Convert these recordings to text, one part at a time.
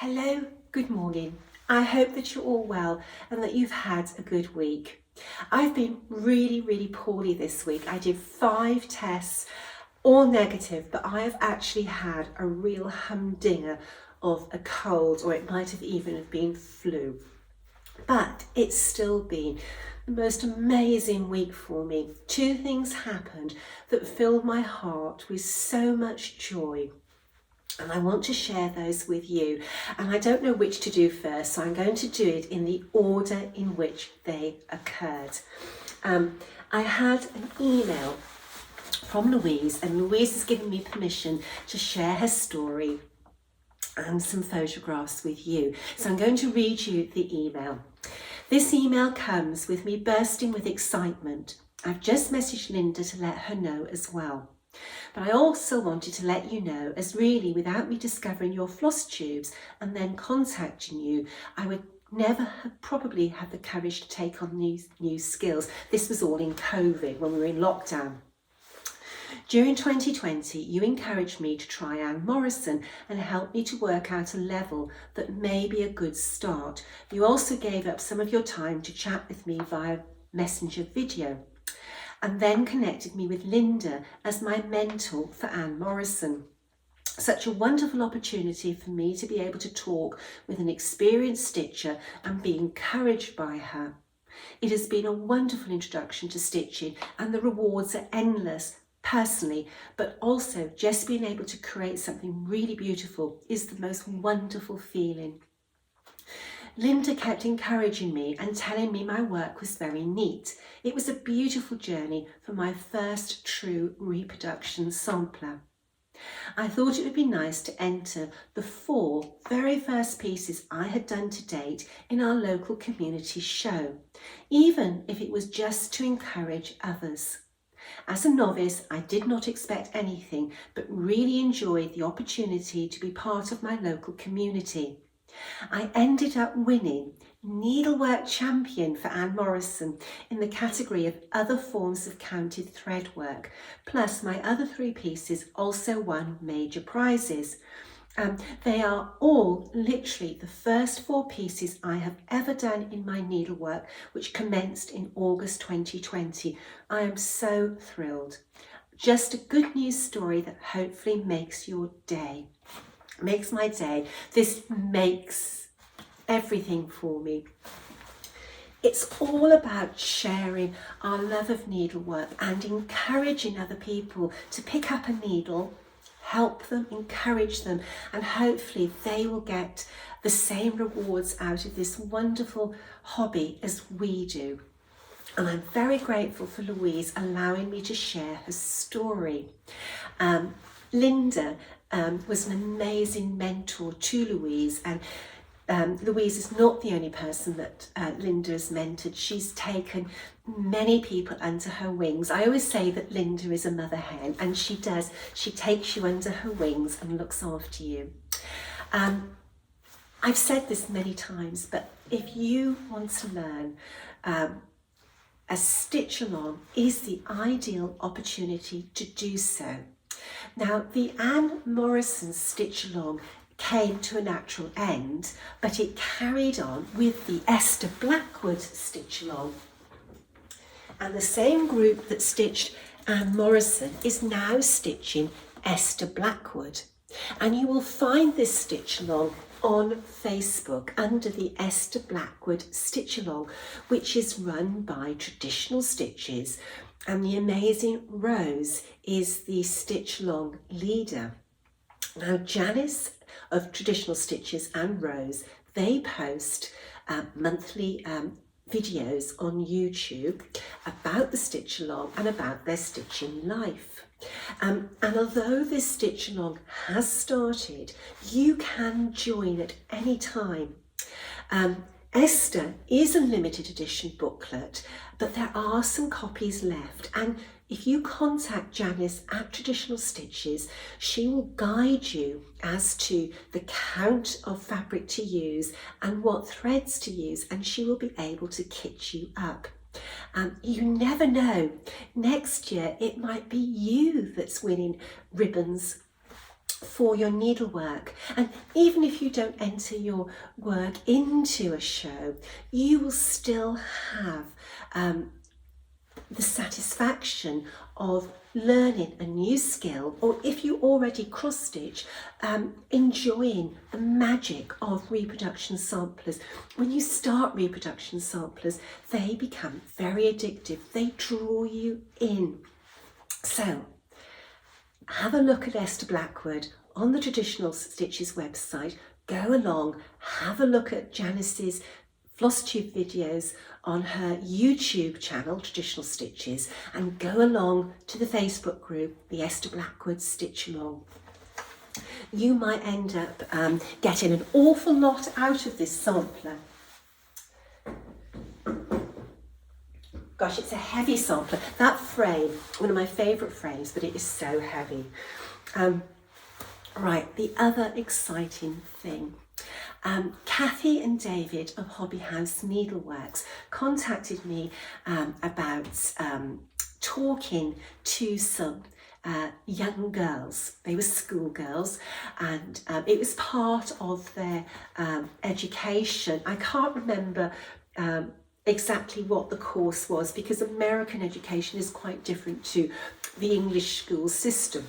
Hello, good morning. I hope that you're all well and that you've had a good week. I've been really poorly this week. I did 5 tests, all negative, but I have actually had a real humdinger of a cold, or it might have even have been flu. But it's still been the most amazing week for me. 2 things happened that filled my heart with so much joy. And I want to share those with you. And I don't know which to do first, so I'm going to do it in the order in which they occurred. I had an email from Louise, and Louise has given me permission to share her story and some photographs with you. So I'm going to read you the email. This email comes with me bursting with excitement. I've just messaged Linda to let her know as well. But I also wanted to let you know, as really without me discovering your Flosstubes and then contacting you, I would never have probably had the courage to take on these new skills. This was all in COVID, when we were in lockdown. During 2020, you encouraged me to try Anne Morrison and helped me to work out a level that may be a good start. You also gave up some of your time to chat with me via Messenger video, and then connected me with Linda as my mentor for Anne Morrison. Such a wonderful opportunity for me to be able to talk with an experienced stitcher and be encouraged by her. It has been a wonderful introduction to stitching, and the rewards are endless personally, but also just being able to create something really beautiful is the most wonderful feeling. Linda kept encouraging me and telling me my work was very neat. It was a beautiful journey for my first true reproduction sampler. I thought it would be nice to enter the 4 very first pieces I had done to date in our local community show, even if it was just to encourage others. As a novice, I did not expect anything, but really enjoyed the opportunity to be part of my local community. I ended up winning Needlework Champion for Anne Morrison in the category of other forms of counted thread work, plus my other 3 pieces also won major prizes. They are all literally the first 4 pieces I have ever done in my needlework, which commenced in August 2020. I am so thrilled. Just a good news story that hopefully makes your day. Makes my day. This makes everything for me. It's all about sharing our love of needlework and encouraging other people to pick up a needle, help them, encourage them, and hopefully they will get the same rewards out of this wonderful hobby as we do. And I'm very grateful for Louise allowing me to share her story. Linda was an amazing mentor to Louise, and Louise is not the only person that Linda has mentored. She's taken many people under her wings. I always say that Linda is a mother hen, and she does. She takes you under her wings and looks after you. I've said this many times, but if you want to learn, a stitch along is the ideal opportunity to do so. Now, the Anne Morrison stitch along came to a natural end, but it carried on with the Esther Blackwood stitch along. And the same group that stitched Anne Morrison is now stitching Esther Blackwood. And you will find this stitch along on Facebook under the Esther Blackwood stitch along, which is run by Traditional Stitches, and the amazing Rose is the stitch along leader. Now, Janice of Traditional Stitches and Rose, they post monthly videos on YouTube about the stitch along and about their stitching life. And although this stitch along has started, you can join at any time. Esther is a limited edition booklet, but there are some copies left, and if you contact Janice at Traditional Stitches, she will guide you as to the count of fabric to use and what threads to use, and she will be able to kit you up. You never know, next year it might be you that's winning ribbons for your needlework. And even if you don't enter your work into a show, you will still have the satisfaction of learning a new skill, or if you already cross stitch, enjoying the magic of reproduction samplers. When you start reproduction samplers, they become very addictive. They draw you in. So have a look at Esther Blackwood on the Traditional Stitches website. Go along, have a look at Janice's Flosstube videos on her YouTube channel, Traditional Stitches, and go along to the Facebook group, the Esther Blackwood Stitch Along. You might end up getting an awful lot out of this sampler. Gosh, it's a heavy sampler. That frame, one of my favourite frames, but it is so heavy. Right, the other exciting thing. Kathy and David of Hobby House Needleworks contacted me about talking to some young girls. They were schoolgirls, and it was part of their education. I can't remember exactly what the course was, because American education is quite different to the English school system.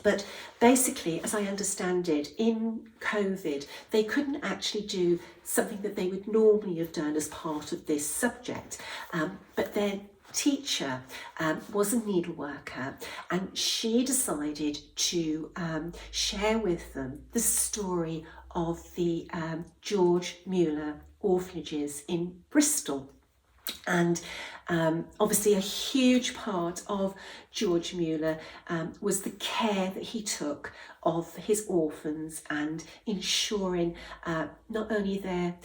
But basically, as I understand it, in COVID, they couldn't actually do something that they would normally have done as part of this subject. But their teacher was a needleworker, and she decided to share with them the story of the George Mueller orphanages in Bristol. And obviously a huge part of George Mueller was the care that he took of his orphans and ensuring not only their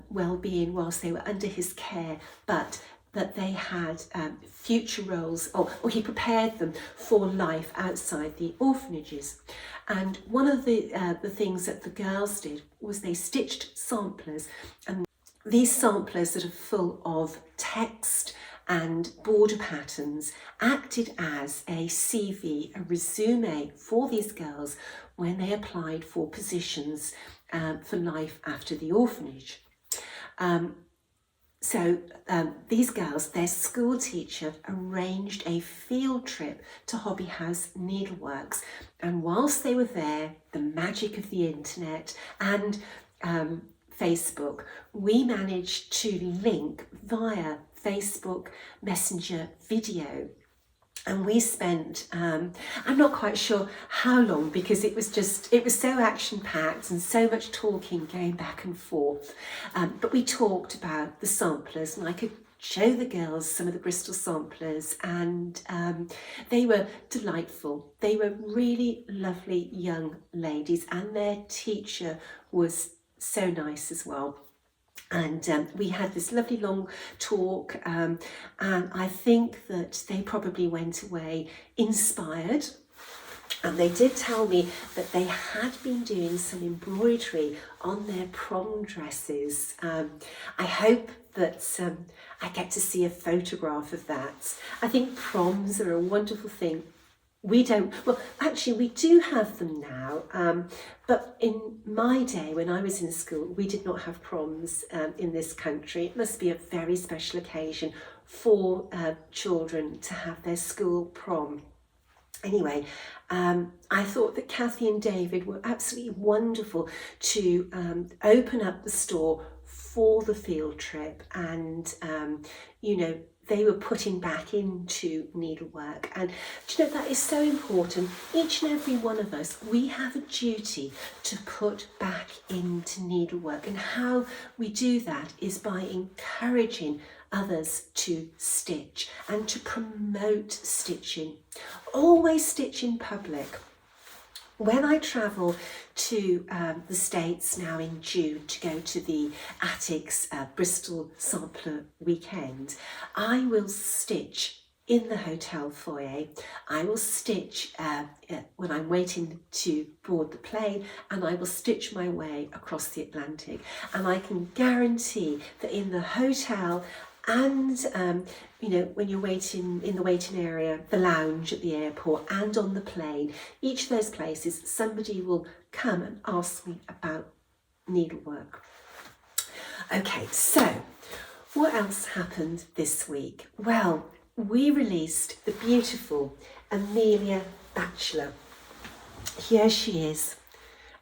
well-being whilst they were under his care, but that they had future roles, or he prepared them for life outside the orphanages. And one of the things that the girls did was they stitched samplers, and these samplers that are full of text and border patterns acted as a CV, a resume for these girls when they applied for positions for life after the orphanage. So these girls, their school teacher arranged a field trip to Hobby House Needleworks, and whilst they were there, the magic of the internet and Facebook, we managed to link via Facebook Messenger video, and we spent I'm not quite sure how long, because it was so action-packed and so much talking going back and forth, but we talked about the samplers, and I could show the girls some of the Bristol samplers, and they were delightful. They were really lovely young ladies, and their teacher was so nice as well. And we had this lovely long talk, and I think that they probably went away inspired. And they did tell me that they had been doing some embroidery on their prom dresses. I hope that I get to see a photograph of that. I think proms are a wonderful thing. We do have them now, but in my day when I was in school, we did not have proms in this country. It must be a very special occasion for children to have their school prom. Anyway, I thought that Kathy and David were absolutely wonderful to open up the store for the field trip, and they were putting back into needlework. And do you know, that is so important. Each and every one of us, we have a duty to put back into needlework, and how we do that is by encouraging others to stitch and to promote stitching. Always stitch in public. When I travel to the States now in June to go to the Attics Bristol Sampler weekend, I will stitch in the hotel foyer. I will stitch when I'm waiting to board the plane, and I will stitch my way across the Atlantic. And I can guarantee that in the hotel and when you're waiting in the waiting area, the lounge at the airport, and on the plane, each of those places, somebody will come and ask me about needlework. Okay, so what else happened this week? Well, we released the beautiful Amelia Bachelor. Here she is.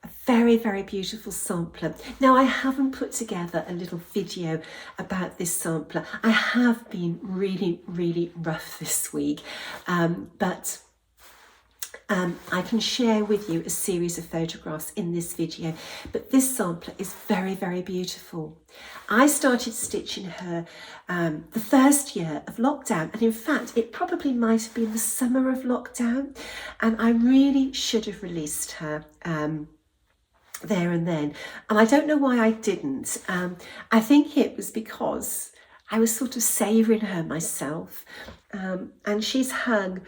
A very, very beautiful sampler. Now, I haven't put together a little video about this sampler. I have been really, really rough this week, but I can share with you a series of photographs in this video. But this sampler is very, very beautiful. I started stitching her the first year of lockdown, and in fact, it probably might have been the summer of lockdown, and I really should have released her there and then, and I don't know why I didn't. I think it was because I was sort of savouring her myself, and she's hung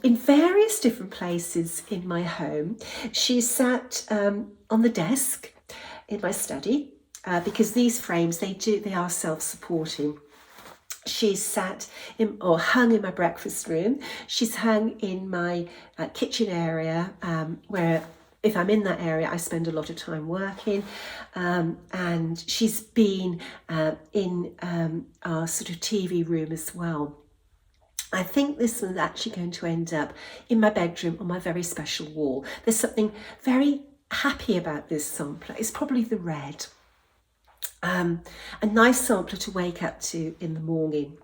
in various different places in my home. She's sat on the desk in my study, because these frames, they are self-supporting. She's sat in, or hung in my breakfast room. She's hung in my kitchen area, where if I'm in that area, I spend a lot of time working, and she's been in our sort of TV room as well. I think this one's actually going to end up in my bedroom on my very special wall. There's something very happy about this sampler. It's probably the red. A nice sampler to wake up to in the morning.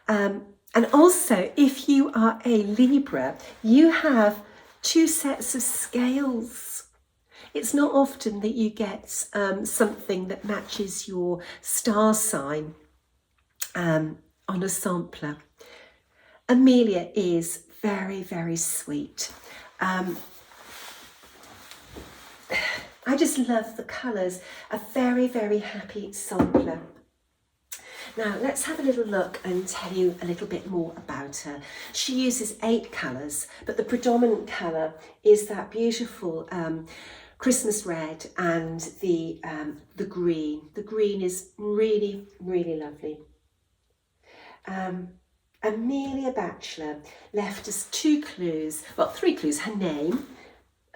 And also, if you are a Libra, you have 2 sets of scales. It's not often that you get something that matches your star sign on a sampler. Amelia is very, very sweet. I just love the colours. A very, very happy sampler. Now, let's have a little look and tell you a little bit more about her. She uses 8 colours, but the predominant colour is that beautiful Christmas red and the green. The green is really, really lovely. Amelia Bachelor left us 2 clues, well, 3 clues: her name,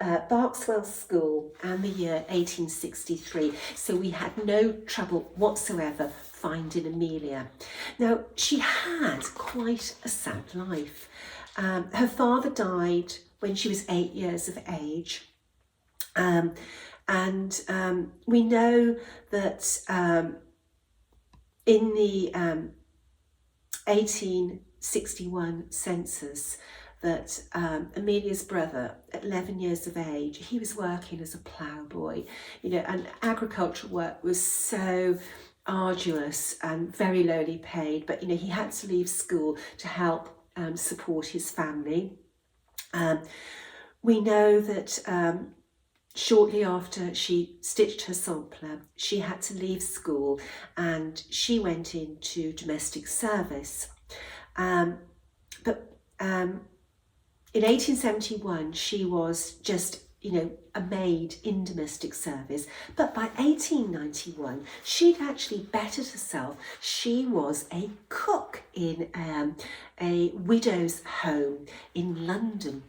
Barkswell School, and the year 1863. So we had no trouble whatsoever finding Amelia. Now, she had quite a sad life. Her father died when she was 8 years of age. We know that in the 1861 census, that Amelia's brother, at 11 years of age, he was working as a ploughboy, and agricultural work was so arduous and very lowly paid, but he had to leave school to help support his family. We know that shortly after she stitched her sampler, she had to leave school and she went into domestic service. In 1871, she was just, a maid in domestic service. But by 1891, she'd actually bettered herself. She was a cook in a widow's home in London.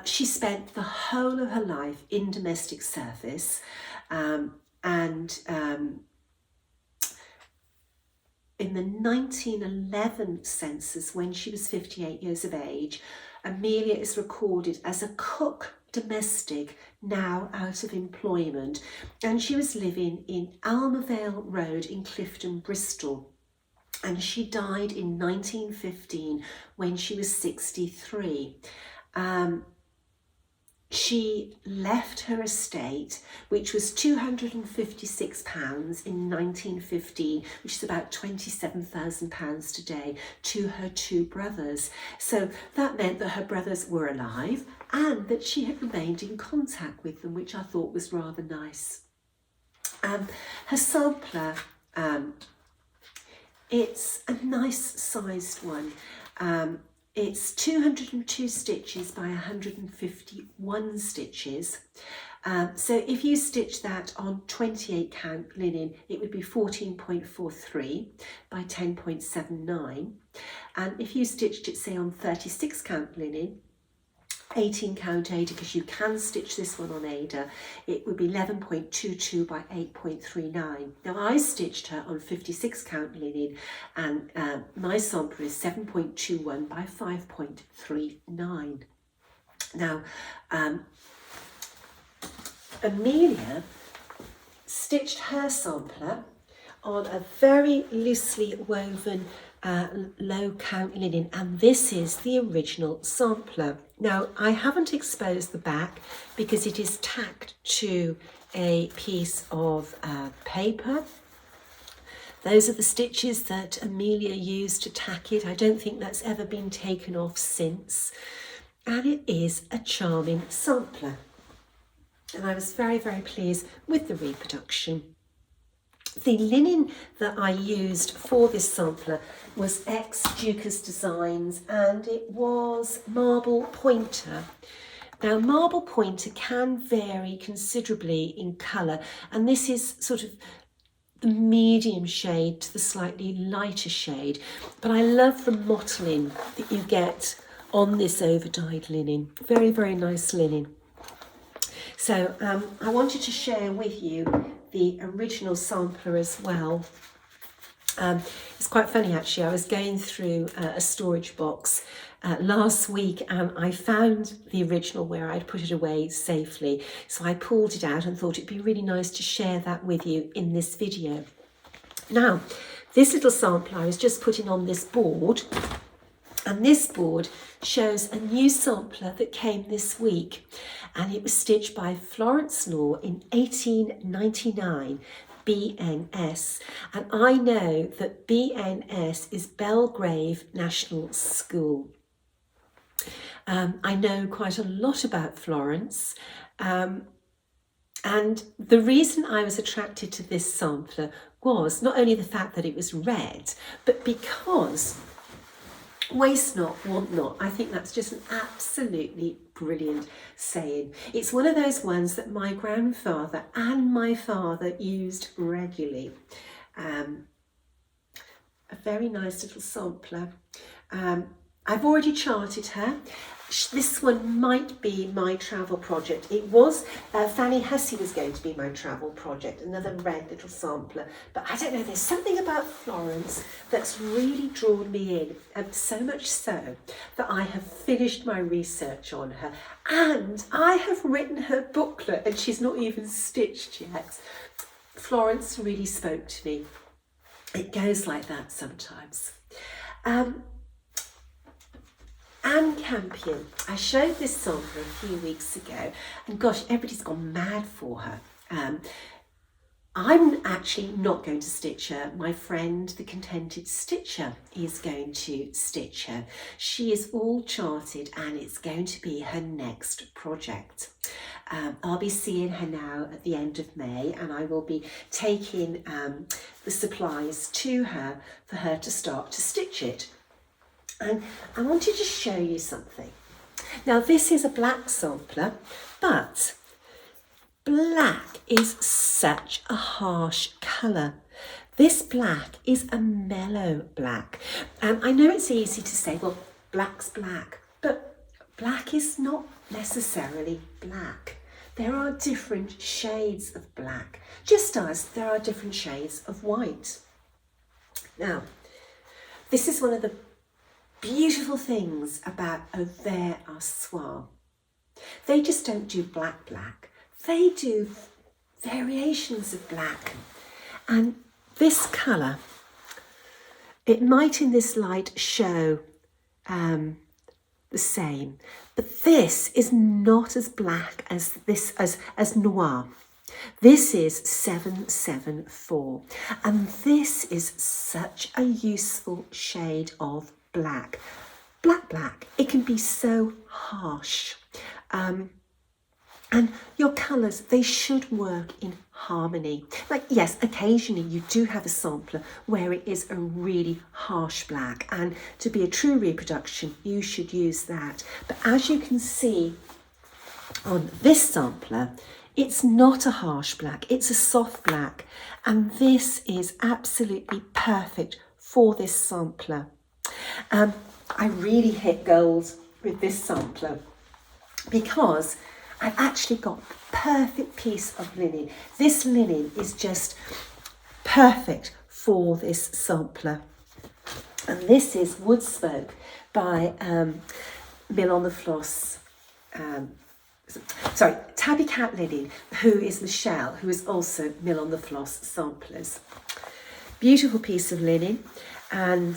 She spent the whole of her life in domestic service, and in the 1911 census, when she was 58 years of age, Amelia is recorded as a cook domestic, now out of employment, and she was living in Almavale Road in Clifton, Bristol, and she died in 1915 when she was 63. She left her estate, which was £256 in 1915, which is about £27,000 today, to her 2 brothers. So that meant that her brothers were alive and that she had remained in contact with them, which I thought was rather nice. Her sampler, it's a nice sized one. It's 202 stitches by 151 stitches. So if you stitch that on 28 count linen, it would be 14.43 by 10.79. And if you stitched it, say, on 36 count linen, 18 count Ada, because you can stitch this one on Ada, it would be 11.22 by 8.39. Now I stitched her on 56 count linen, and my sampler is 7.21 by 5.39. Now Amelia stitched her sampler on a very loosely woven low count linen, and this is the original sampler. Now I haven't exposed the back because it is tacked to a piece of paper. Those are the stitches that Amelia used to tack it. I don't think that's ever been taken off since, and it is a charming sampler, and I was very, very pleased with the reproduction. The linen that I used for this sampler was ex-Duca's Designs, and it was marble pointer. Now marble pointer can vary considerably in colour, and this is sort of the medium shade to the slightly lighter shade, but I love the mottling that you get on this over-dyed linen. Very, very nice linen. So I wanted to share with you the original sampler as well. It's quite funny actually, I was going through a storage box last week, and I found the original where I'd put it away safely. So I pulled it out and thought it'd be really nice to share that with you in this video. Now, this little sampler I was just putting on this board, and this board shows a new sampler that came this week, and it was stitched by Florence Law in 1899, BNS. And I know that BNS is Belgrave National School. I know quite a lot about Florence, and the reason I was attracted to this sampler was not only the fact that it was red, but because waste not, want not. I think that's just an absolutely brilliant saying. It's one of those ones that my grandfather and my father used regularly. A very nice little sampler. I've already charted her. This one might be my travel project. It was, Fanny Hussey was going to be my travel project, another red little sampler. But I don't know, there's something about Florence that's really drawn me in, and so much so that I have finished my research on her, and I have written her booklet, and she's not even stitched yet. Florence really spoke to me. It goes like that sometimes. Anne Campion. I showed this sampler a few weeks ago, and gosh, everybody's gone mad for her. I'm actually not going to stitch her. My friend, the Contented Stitcher, is going to stitch her. She is all charted, and it's going to be her next project. I'll be seeing her now at the end of May, and I will be taking the supplies to her for her to start to stitch it. And I wanted to show you something. Now this is a black sampler, but black is such a harsh colour. This black is a mellow black. And I know it's easy to say, well, black's black, but black is not necessarily black. There are different shades of black, just as there are different shades of white. Now, this is one of the beautiful things about Auvers Arsoir. They just don't do black black. They do variations of black. And this colour, it might in this light show the same, but this is not as black as this, as noir. This is 774, and this is such a useful shade of black. Black, it can be so harsh. And your colours, they should work in harmony. Like, yes, occasionally you do have a sampler where it is a really harsh black, and to be a true reproduction, you should use that. But as you can see on this sampler, It's not a harsh black, it's a soft black, and this is absolutely perfect for this sampler. I really hit gold with this sampler because I've actually got a perfect piece of linen. This linen is just perfect for this sampler. And this is Wood Spoke by Mill on the Floss. Tabby Cat Linen, who is Michelle, who is also Mill on the Floss Samplers. Beautiful piece of linen, and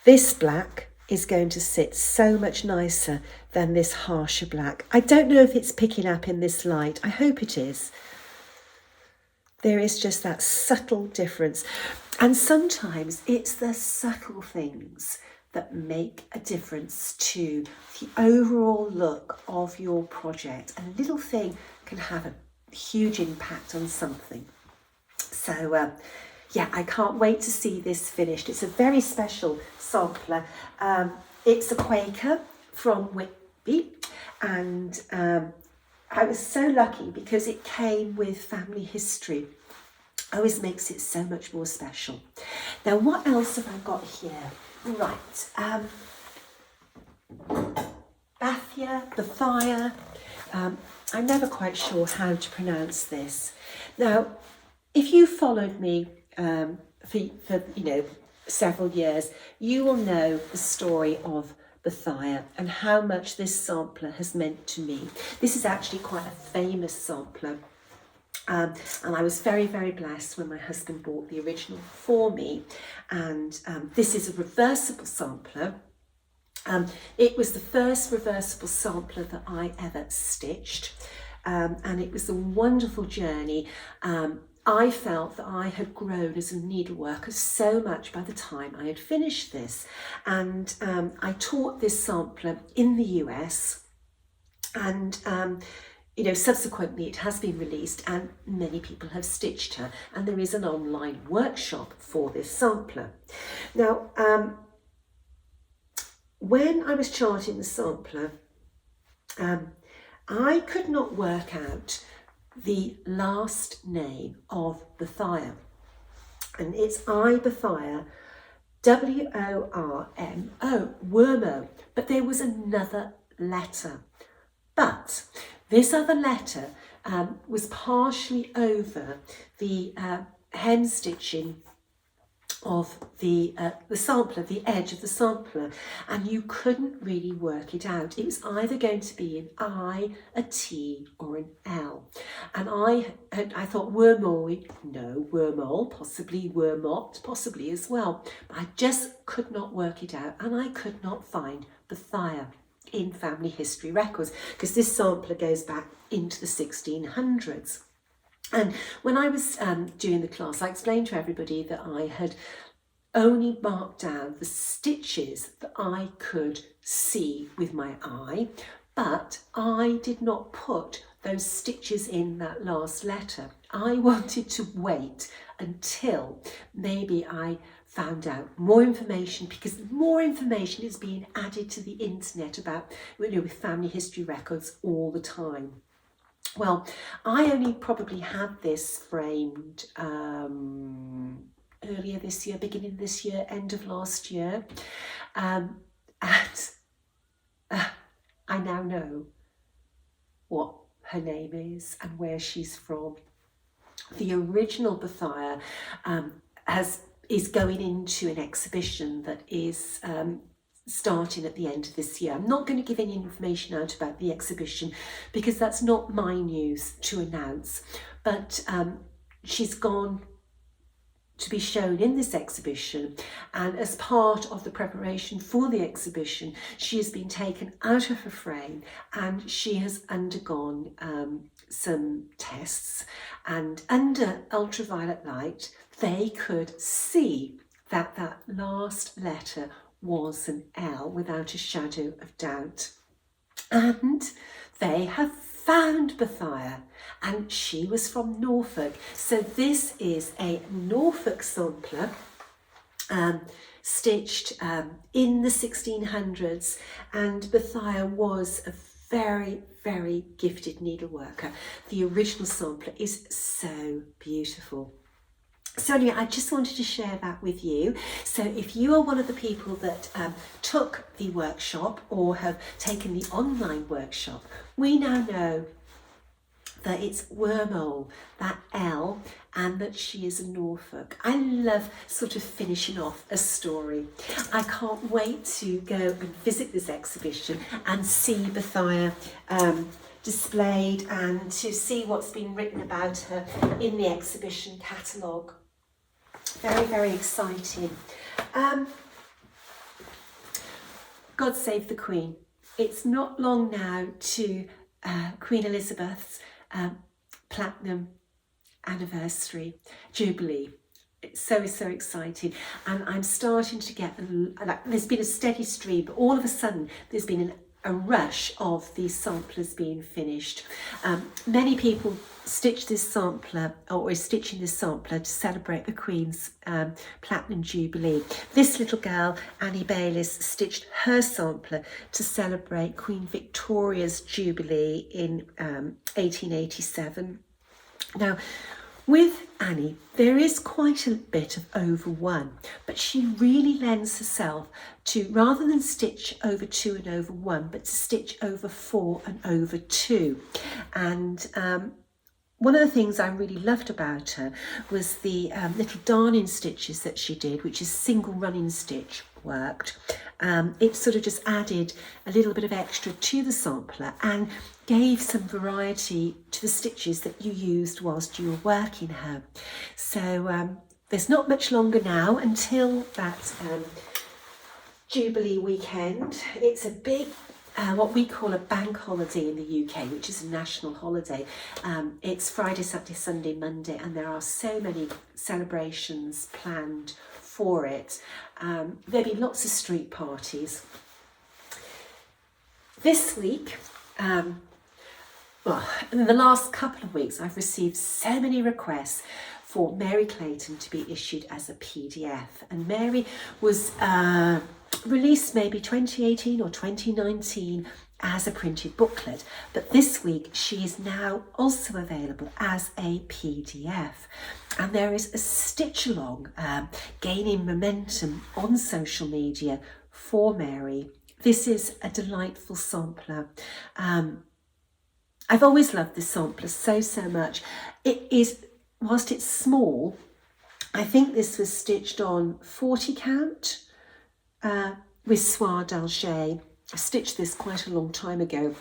this black is going to sit so much nicer than this harsher black. I don't know if it's picking up in this light. I hope it is. There is just that subtle difference. And sometimes it's the subtle things that make a difference to the overall look of your project. A little thing can have a huge impact on something. So yeah, I can't wait to see this finished. It's a very special sampler. It's a Quaker from Whitby, and I was so lucky because it came with family history. Always makes it so much more special. Now, what else have I got here? Right, Bethia. I'm never quite sure how to pronounce this. Now, if you followed me for several years, you will know the story of Bethia and how much this sampler has meant to me. This is actually quite a famous sampler. And I was very, very blessed when my husband bought the original for me. And this is a reversible sampler. It was the first reversible sampler that I ever stitched. And it was a wonderful journey. I felt that I had grown as a needleworker so much by the time I had finished this. And I taught this sampler in the US. And subsequently it has been released and many people have stitched her, and there is an online workshop for this sampler. Now, when I was charting the sampler, I could not work out the last name of Bethia, and it's Bethia, W-O-R-M-O, Wormo, but there was another letter. But this other letter was partially over the hem stitching of the sampler, the edge of the sampler, and you couldn't really work it out. It was either going to be an I, a T, or an L. And I thought wormole, no, wormole, possibly wormot, possibly as well. But I just could not work it out, and I could not find Bethia in family history records, because this sampler goes back into the 1600s. And when I was doing the class, I explained to everybody that I had only marked down the stitches that I could see with my eye, but I did not put those stitches in that last letter. I wanted to wait until maybe I found out more information, because more information is being added to the internet about, with family history records all the time. Well, I only probably had this framed earlier this year, beginning of this year, end of last year, and I now know what her name is and where she's from. The original Bethia is going into an exhibition that is starting at the end of this year. I'm not going to give any information out about the exhibition because that's not my news to announce, but she's gone to be shown in this exhibition, and as part of the preparation for the exhibition, she has been taken out of her frame and she has undergone some tests, and under ultraviolet light they could see that that last letter was an L without a shadow of doubt. And they have found Bethia, and she was from Norfolk. So this is a Norfolk sampler stitched in the 1600s, and Bethia was a very, very gifted needleworker. The original sampler is so beautiful. So anyway, I just wanted to share that with you. So if you are one of the people that took the workshop or have taken the online workshop, we now know that it's wormhole, that L, and that she is a Norfolk. I love sort of finishing off a story. I can't wait to go and visit this exhibition and see Bethia displayed and to see what's been written about her in the exhibition catalogue. Very, very exciting. God save the Queen. It's not long now to Queen Elizabeth's platinum anniversary jubilee. It's so, so exciting, and I'm starting to get there's been a steady stream, but all of a sudden there's been a rush of these samplers being finished. Many people stitch this sampler, or is stitching this sampler to celebrate the Queen's Platinum Jubilee. This little girl, Annie Bayliss, stitched her sampler to celebrate Queen Victoria's Jubilee in 1887. Now, with Annie, there is quite a bit of over one, but she really lends herself to, rather than stitch over 2 and over 1, but to stitch over 4 and over 2. And one of the things I really loved about her was the little darning stitches that she did, which is single running stitch worked. It sort of just added a little bit of extra to the sampler and gave some variety to the stitches that you used whilst you were working her. So there's not much longer now until that Jubilee weekend. It's a big what we call a bank holiday in the UK, which is a national holiday. It's Friday, Saturday, Sunday, Monday, and there are so many celebrations planned for it. There'll be lots of street parties. This week, well, in the last couple of weeks, I've received so many requests for Mary Clayton to be issued as a PDF. And Mary was released maybe 2018 or 2019 as a printed booklet, but this week she is now also available as a PDF, and there is a stitch along gaining momentum on social media for Mary. This is a delightful sampler. I've always loved this sampler so much. It is, whilst it's small, I think this was stitched on 40 count with soie d'Alger. I stitched this quite a long time ago.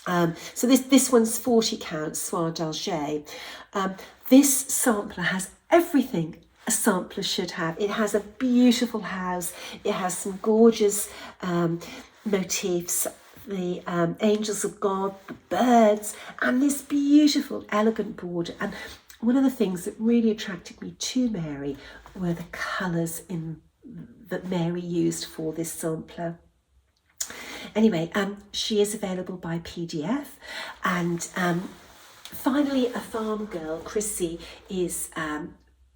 So this one's 40 count soie d'Alger. This sampler has everything a sampler should have. It has a beautiful house. It has some gorgeous motifs, the angels of God, the birds, and this beautiful elegant border. And one of the things that really attracted me to Mary were the colours that Mary used for this sampler. Anyway, she is available by PDF, and finally a farm girl, Chrissy, is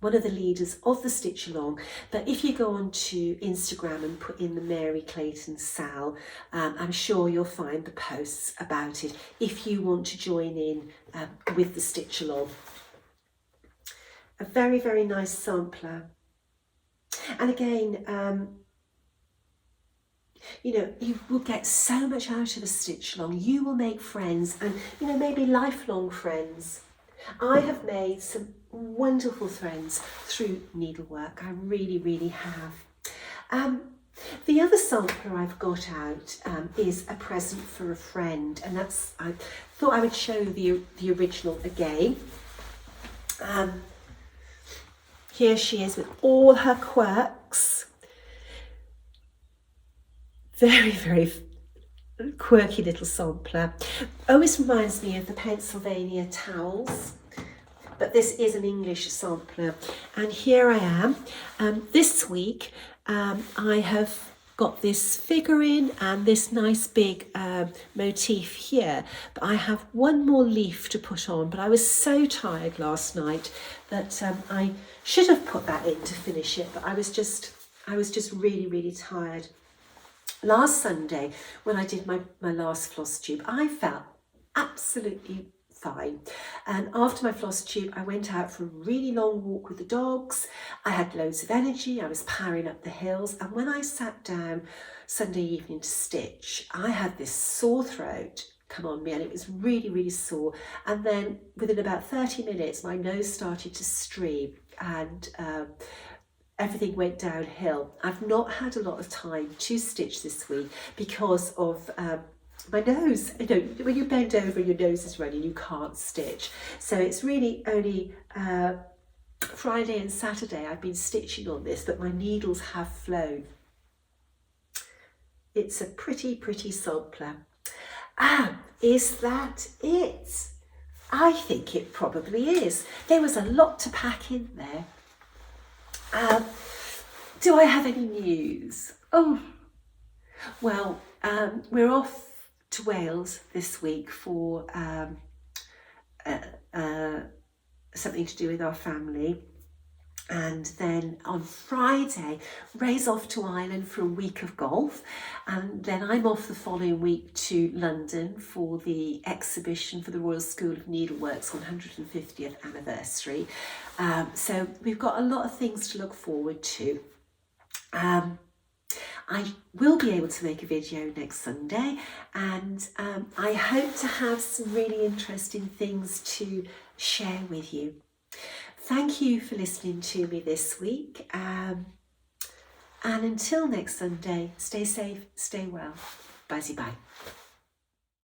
one of the leaders of the Stitch Along. But if you go on to Instagram and put in the Mary Clayton Sal, I'm sure you'll find the posts about it if you want to join in with the Stitch Along. A very, very nice sampler. And again, you know, you will get so much out of a stitch along. You will make friends, and you know, maybe lifelong friends. I have made some wonderful friends through needlework. I really, really have. The other sampler I've got out is a present for a friend, and that's, I thought I would show the original again. Here she is with all her quirks. Very, very quirky little sampler. Always reminds me of the Pennsylvania towels, but this is an English sampler. And here I am. This week I have got this figurine and this nice big motif here, but I have one more leaf to put on, but I was so tired last night that I should have put that in to finish it, but I was just really, really tired. Last Sunday, when I did my last Flosstube, I felt absolutely fine. And after my Flosstube, I went out for a really long walk with the dogs. I had loads of energy. I was powering up the hills. And when I sat down Sunday evening to stitch, I had this sore throat come on me, and it was really, really sore. And then within about 30 minutes, my nose started to stream, and everything went downhill. I've not had a lot of time to stitch this week because of my nose. You know, when you bend over, your nose is running, you can't stitch. So it's really only Friday and Saturday I've been stitching on this, but my needles have flown. It's a pretty sampler. Is that it? I think it probably is. There was a lot to pack in there. Do I have any news? Oh, well, we're off to Wales this week for something to do with our family. And then on Friday, Ray's off to Ireland for a week of golf, and then I'm off the following week to London for the exhibition for the Royal School of Needlework's 150th anniversary. So we've got a lot of things to look forward to. I will be able to make a video next Sunday, and I hope to have some really interesting things to share with you. Thank you for listening to me this week, and until next Sunday, stay safe, stay well. Bye-bye.